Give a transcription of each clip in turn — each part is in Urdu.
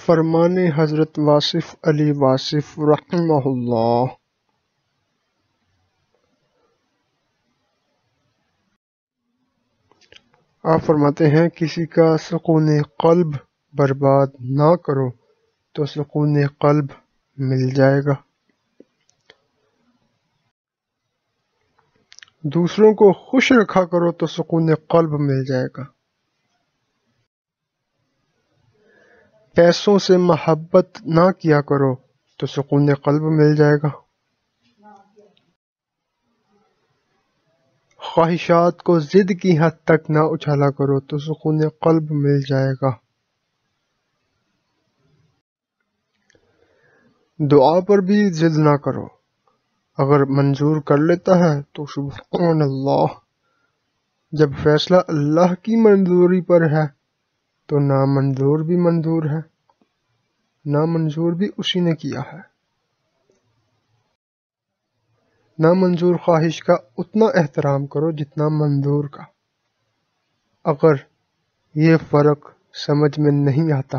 فرمان حضرت واصف علی واصف رحمہ اللہ۔ آپ فرماتے ہیں کسی کا سکون قلب برباد نہ کرو تو سکون قلب مل جائے گا۔ دوسروں کو خوش رکھا کرو تو سکون قلب مل جائے گا۔ پیسوں سے محبت نہ کیا کرو تو سکون قلب مل جائے گا۔ خواہشات کو ضد کی حد تک نہ اچھالا کرو تو سکون قلب مل جائے گا۔ دعا پر بھی ضد نہ کرو، اگر منظور کر لیتا ہے تو سبحان اللہ، جب فیصلہ اللہ کی منظوری پر ہے تو نامنظور بھی منظور ہے، نامنظور بھی اسی نے کیا ہے۔ نامنظور خواہش کا اتنا احترام کرو جتنا منظور کا۔ اگر یہ فرق سمجھ میں نہیں آتا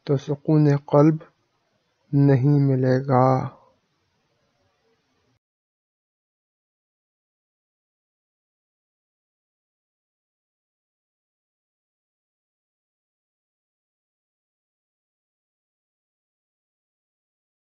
تو سکون قلب نہیں ملے گا۔